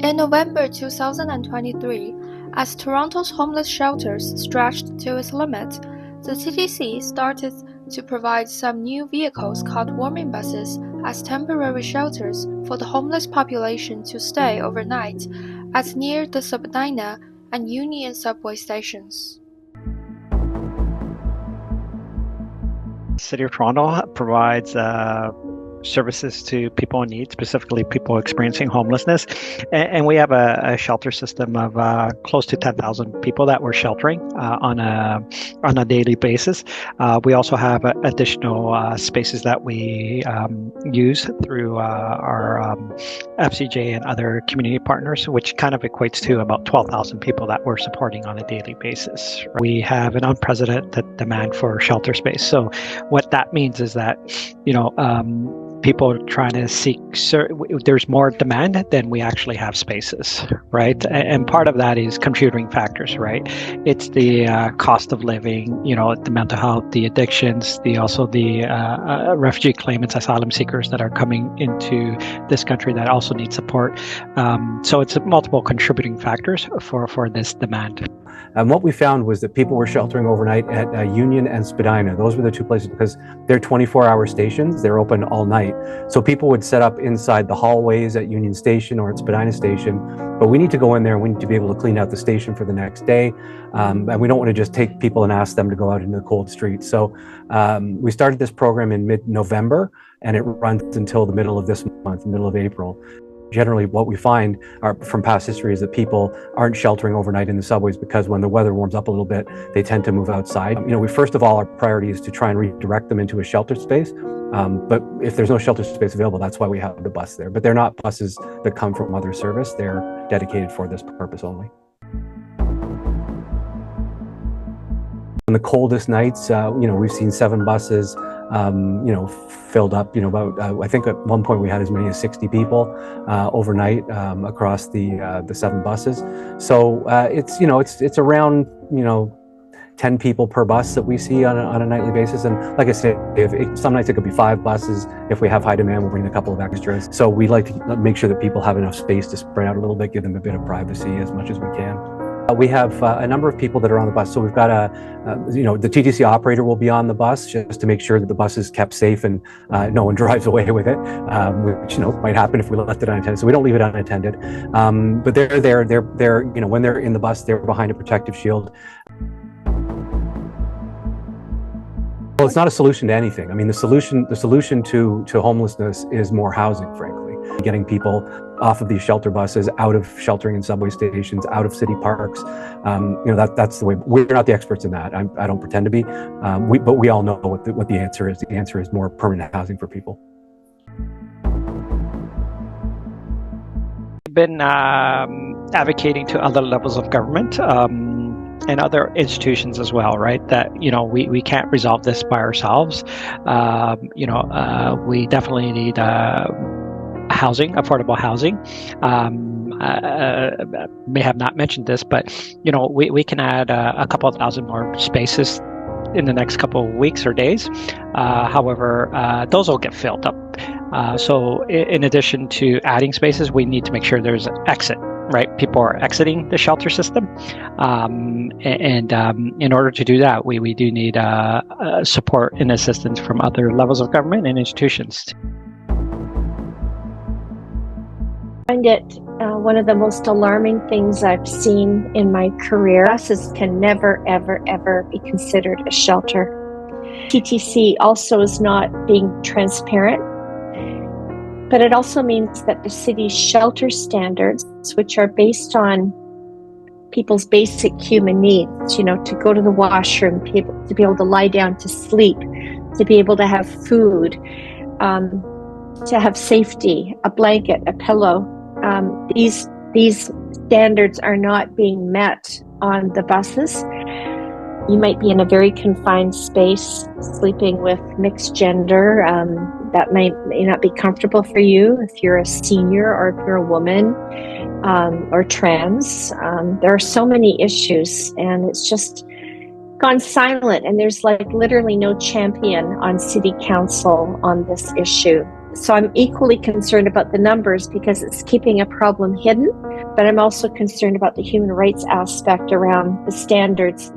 In November 2023, as Toronto's homeless shelters stretched to its limit, the TTC started to provide some new vehicles called warming buses as temporary shelters for the homeless population to stay overnight at near the Spadina and Union subway stations. City of Toronto provides services to people in need, specifically people experiencing homelessness. And we have a shelter system of close to 10,000 people that we're sheltering on a daily basis. We also have additional spaces that we use through our FCJ and other community partners, which kind of equates to about 12,000 people that we're supporting on a daily basis. We have an unprecedented demand for shelter space. So what that means is that, people are trying to seek, there's more demand than we actually have spaces, right? And part of that is contributing factors, right? It's the cost of living, the mental health, the addictions, the refugee claimants, asylum seekers that are coming into this country that also need support. So it's multiple contributing factors for this demand. And what we found was that people were sheltering overnight at Union and Spadina. Those were the two places because they're 24-hour stations. They're open all night. So people would set up inside the hallways at Union Station or at Spadina Station. But we need to go in there and we need to be able to clean out the station for the next day. And we don't want to just take people and ask them to go out into the cold streets. So we started this program in mid-November and it runs until the middle of this month, middle of April. Generally, what we find from past history is that people aren't sheltering overnight in the subways because when the weather warms up a little bit, they tend to move outside. We first of all, our priority is to try and redirect them into a shelter space. But if there's no shelter space available, that's why we have the bus there. But they're not buses that come from other service. They're dedicated for this purpose only. On the coldest nights, we've seen 7 buses, filled up, about, I think at one point we had as many as 60 people overnight across the 7 buses. So it's around, 10 people per bus that we see on a nightly basis. And like I said, some nights it could be 5 buses. If we have high demand, we'll bring a couple of extras. So we like to make sure that people have enough space to spread out a little bit, give them a bit of privacy as much as we can. We have a number of people that are on the bus. So we've got the TTC operator will be on the bus just to make sure that the bus is kept safe and no one drives away with it, which might happen if we left it unattended. So we don't leave it unattended. But they're there. They're when they're in the bus, they're behind a protective shield. Well, it's not a solution to anything. I mean, the solution to homelessness is more housing, frankly. Getting people off of these shelter buses, out of sheltering in subway stations, out of city parks. That's the way. We're not the experts in that. I don't pretend to be. But we all know what the answer is. The answer is more permanent housing for people. We've been advocating to other levels of government and other institutions as well, right? That we can't resolve this by ourselves. We definitely need housing, affordable housing. May have not mentioned this, but we can add a couple of thousand more spaces in the next couple of weeks or days. However, those will get filled up. So in addition to adding spaces, we need to make sure there's an exit, right? People are exiting the shelter system. And in order to do that, we do need support and assistance from other levels of government and institutions. I find it one of the most alarming things I've seen in my career. Buses can never, ever, ever be considered a shelter. TTC also is not being transparent, but it also means that the city's shelter standards, which are based on people's basic human needs, to go to the washroom, to be able to lie down to sleep, to be able to have food, to have safety, a blanket, a pillow. These standards are not being met on the buses. You might be in a very confined space, sleeping with mixed gender. That may not be comfortable for you if you're a senior or if you're a woman or trans. There are so many issues, and it's just gone silent. And there's literally no champion on city council on this issue. So I'm equally concerned about the numbers because it's keeping a problem hidden, but I'm also concerned about the human rights aspect around the standards